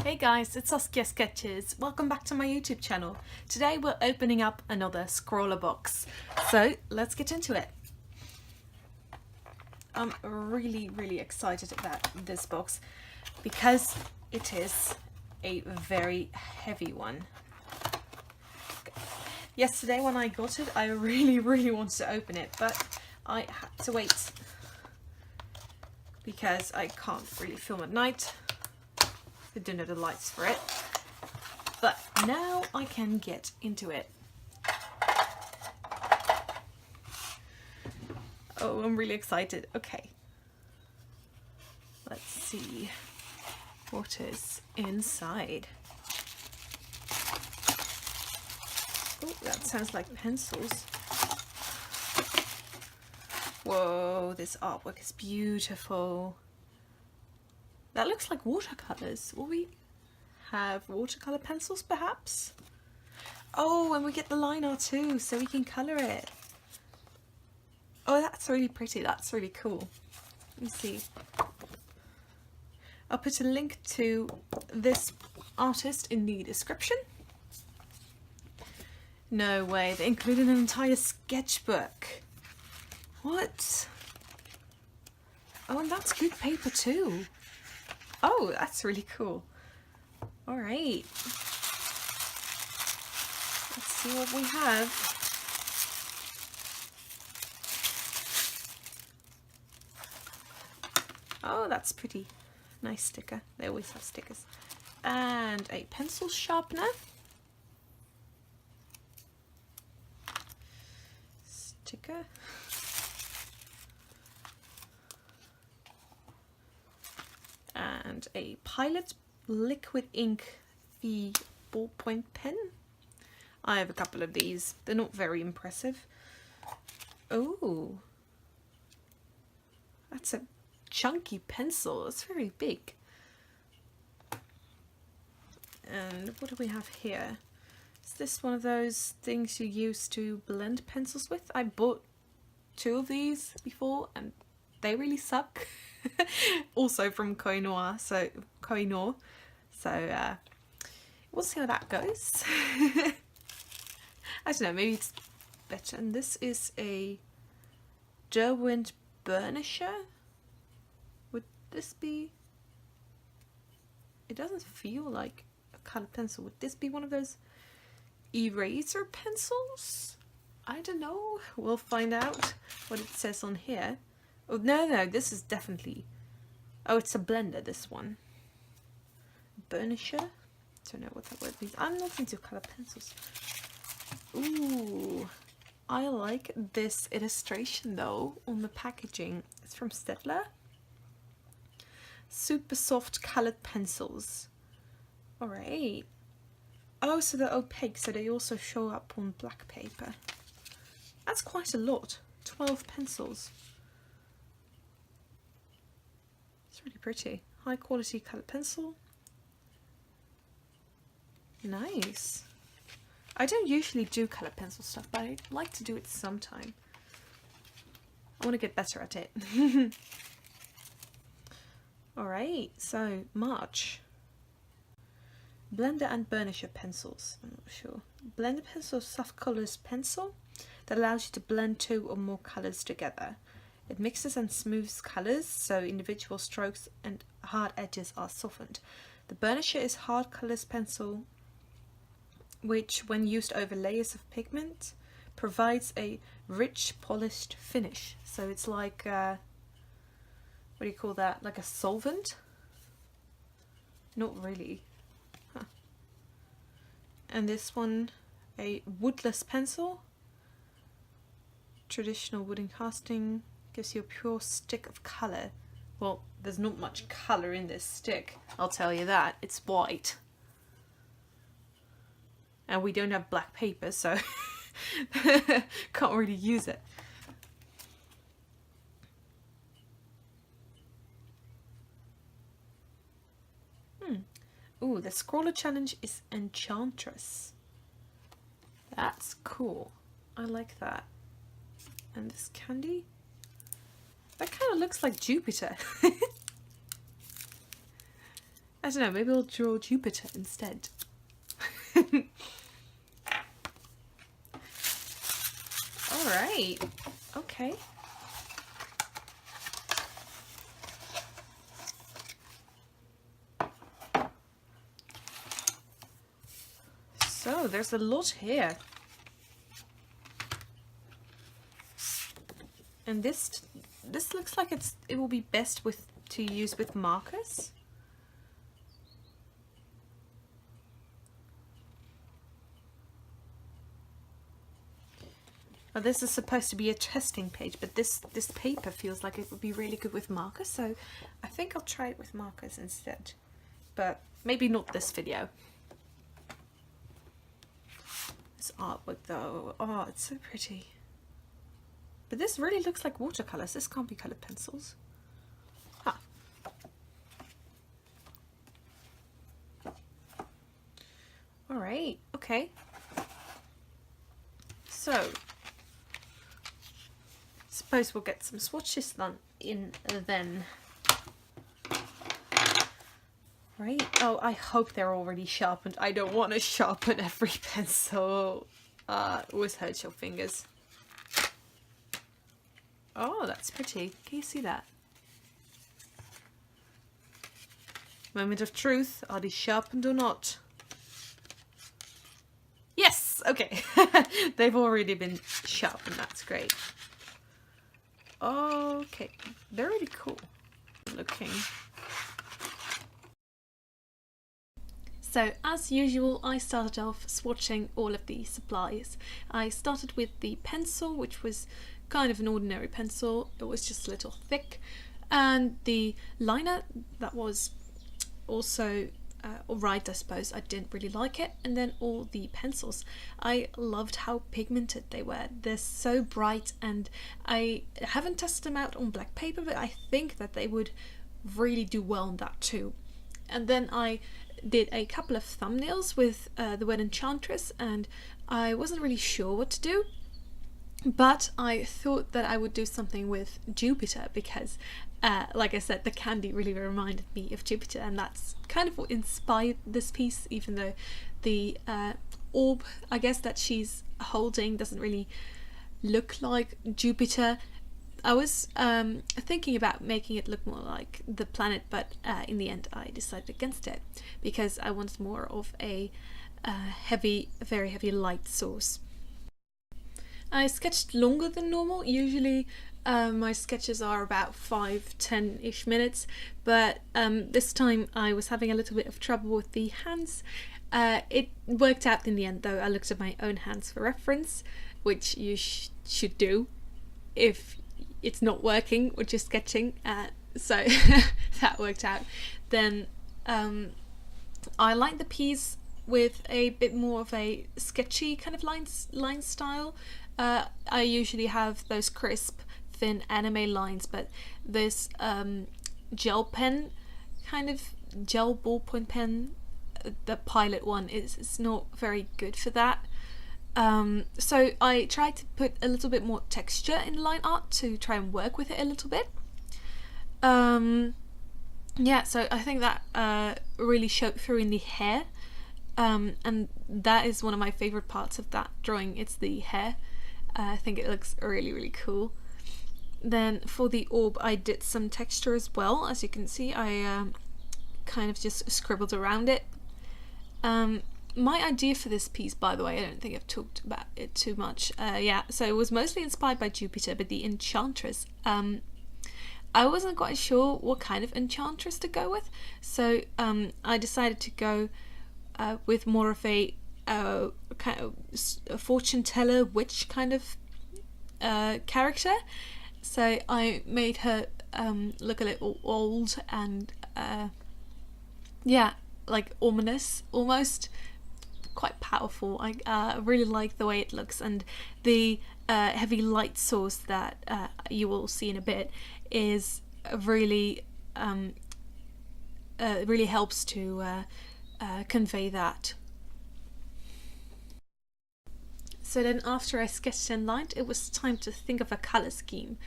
Hey guys, it's SaskiaSketches. Welcome back to my YouTube channel. Today we're opening up another Scrawlrbox. So let's get into it. I'm really excited about this box because it is a very heavy one. Yesterday when I got it, I really wanted to open it, but I had to wait because I can't really film at night. I don't know the lights for it, but now I can get into it. Oh, I'm really excited. Okay, let's see what is inside. Oh, that sounds like pencils. Whoa, this artwork is beautiful. That looks like watercolors. Will we have watercolor pencils perhaps? Oh, and we get the line art too, so we can color it. Oh, that's really pretty. That's really cool. Let me see. I'll put a link to this artist in the description. No way, they included an entire sketchbook. What? Oh, and that's good paper too. Oh, that's really cool. All right. Let's see what we have. Oh, that's pretty. Nice sticker. They always have stickers. And a pencil sharpener. Sticker. And a Pilot liquid ink V ballpoint pen. I have a couple of these. They're not very impressive. Oh, that's a chunky pencil. It's very big. And what do we have here? Is this one of those things you use to blend pencils with? I bought 2 of these before and they really suck. Also from Koh-i-Noor, so we'll see how that goes. I don't know, maybe it's better. And this is a Derwent burnisher. Would this be? It doesn't feel like a colored pencil. Would this be one of those eraser pencils? I don't know. We'll find out what it says on here. Oh, no, this is definitely... Oh, it's a blender, this one. Burnisher? Don't know what that word means. I'm not into colour pencils. Ooh, I like this illustration, though, on the packaging. It's from Staedtler. Super soft coloured pencils. Alright. Oh, so they're opaque, so they also show up on black paper. That's quite a lot. 12 pencils. It's really pretty. High quality coloured pencil. Nice. I don't usually do coloured pencil stuff, but I'd like to do it sometime. I want to get better at it. Alright, so March. Blender and burnisher pencils. I'm not sure. Blender pencil, soft colours pencil that allows you to blend 2 or more colours together. It mixes and smooths colours, so individual strokes and hard edges are softened. The burnisher is hard colours pencil, which, when used over layers of pigment, provides a rich, polished finish. So it's like, what do you call that? Like a solvent? Not really. Huh. And this one, a woodless pencil. Traditional wooden casting. Gives you a pure stick of colour. Well, there's not much colour in this stick, I'll tell you that. It's white. And we don't have black paper, so can't really use it. Ooh, the Scrawler challenge is Enchantress. That's cool. I like that. And this candy? That kind of looks like Jupiter. I don't know, maybe I'll draw Jupiter instead. Alright, okay. So there's a lot here. And this looks like it will be best to use with markers. Well, this is supposed to be a testing page, but this paper feels like it would be really good with markers, so I think I'll try it with markers instead. But maybe not this video. This artwork though, oh, it's so pretty. But this really looks like watercolors. This can't be colored pencils. Huh. Alright, okay. So, suppose we'll get some swatches done in then. Right? Oh, I hope they're already sharpened. I don't want to sharpen every pencil. It always hurts your fingers. Oh, that's pretty. Can you see that? Moment of truth. Are these sharpened or not? Yes! Okay. They've already been sharpened. That's great. Okay. They're really cool looking. So, as usual, I started off swatching all of the supplies. I started with the pencil, which was kind of an ordinary pencil. It was just a little thick. And the liner, that was also alright, I suppose. I didn't really like it. And then all the pencils. I loved how pigmented they were. They're so bright, and I haven't tested them out on black paper, but I think that they would really do well on that too. And then I did a couple of thumbnails with the word Enchantress, and I wasn't really sure what to do, but I thought that I would do something with Jupiter because like I said, the candy really reminded me of Jupiter, and that's kind of what inspired this piece, even though the orb, I guess, that she's holding doesn't really look like Jupiter. I was thinking about making it look more like the planet, but in the end I decided against it because I wanted more of a very heavy light source. I sketched longer than normal. Usually my sketches are about 5-10-ish minutes, but this time I was having a little bit of trouble with the hands. It worked out in the end though. I looked at my own hands for reference, which you should do if it's not working or just sketching, so that worked out. Then I like the piece with a bit more of a sketchy kind of line style. I usually have those crisp, thin anime lines, but this gel pen, kind of gel ballpoint pen, the Pilot one, it's not very good for that. So I tried to put a little bit more texture in line art to try and work with it a little bit. Yeah, so I think that really showed through in the hair, and that is one of my favorite parts of that drawing. It's the hair. I think it looks really cool. Then for the orb I did some texture as well. As you can see, I kind of just scribbled around it. My idea for this piece, by the way, I don't think I've talked about it too much. Yeah, so it was mostly inspired by Jupiter, but the Enchantress, I wasn't quite sure what kind of Enchantress to go with, so I decided to go with more of a kind of a fortune teller witch kind of character. So I made her look a little old and yeah, like ominous almost. Quite powerful. I really like the way it looks, and the heavy light source that you will see in a bit is really really helps to convey that. So then after I sketched and lined, it was time to think of a colour scheme,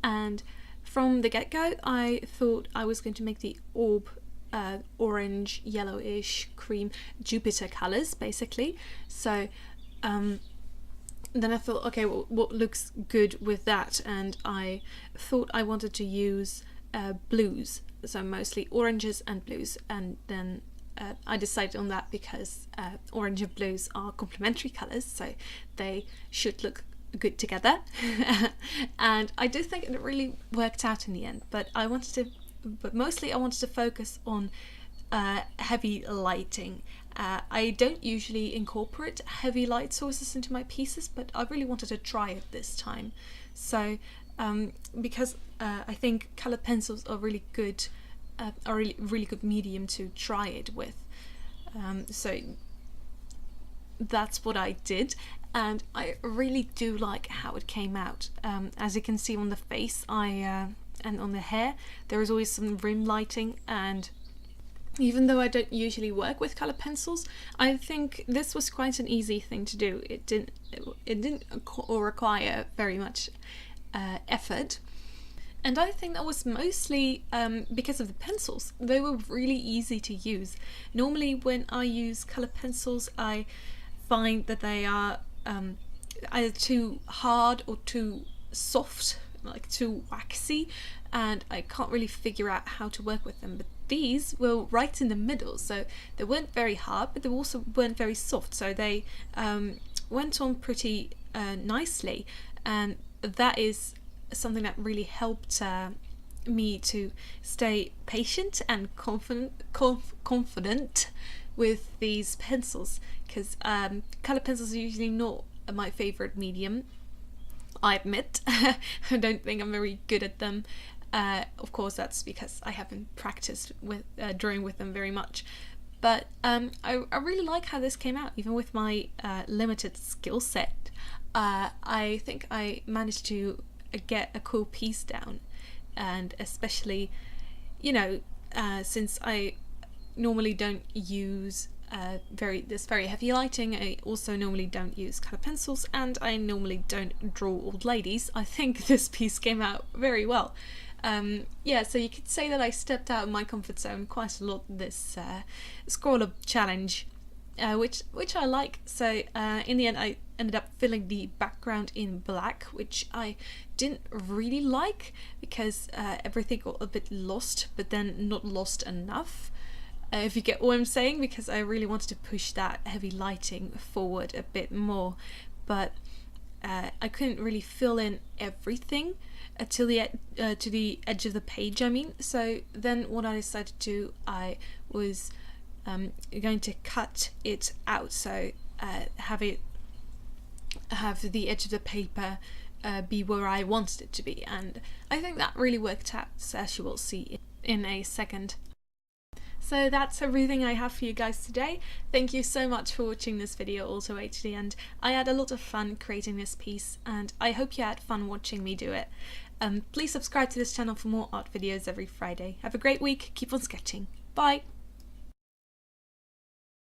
and from the get-go I thought I was going to make the orb orange, yellowish, cream, Jupiter colours basically. So then I thought, okay, well, what looks good with that? And I thought I wanted to use blues, so mostly oranges and blues, and then I decided on that because orange and blues are complementary colours, so they should look good together. And I do think it really worked out in the end, but mostly I wanted to focus on heavy lighting. I don't usually incorporate heavy light sources into my pieces, but I really wanted to try it this time. So because I think colored pencils are really good, really good medium to try it with. So that's what I did, and I really do like how it came out. As you can see on the face, and on the hair, there is always some rim lighting, and even though I don't usually work with colored pencils, I think this was quite an easy thing to do. It didn't require very much effort. And I think that was mostly because of the pencils. They were really easy to use. Normally when I use colored pencils, I find that they are either too hard or too soft, like too waxy, and I can't really figure out how to work with them. But these were right in the middle, so they weren't very hard, but they also weren't very soft, so they went on pretty nicely, and that is something that really helped me to stay patient and confident with these pencils, because colored pencils are usually not my favorite medium. I admit. I don't think I'm very good at them. Of course, that's because I haven't practiced with drawing with them very much. But I really like how this came out, even with my limited skill set. I think I managed to get a cool piece down, and especially, you know, since I normally don't use this very heavy lighting, I also normally don't use colour pencils, and I normally don't draw old ladies. I think this piece came out very well. Yeah, so you could say that I stepped out of my comfort zone quite a lot this Scrawlrbox challenge, which I like. So in the end I ended up filling the background in black, which I didn't really like because everything got a bit lost, but then not lost enough. If you get what I'm saying, because I really wanted to push that heavy lighting forward a bit more, but I couldn't really fill in everything to the edge of the page, I mean. So then what I decided to do, I was going to cut it out, so have the edge of the paper be where I wanted it to be, and I think that really worked out, as you will see in a second. So that's everything I have for you guys today. Thank you so much for watching this video all the way to the end. I had a lot of fun creating this piece, and I hope you had fun watching me do it. Please subscribe to this channel for more art videos every Friday. Have a great week, keep on sketching. Bye!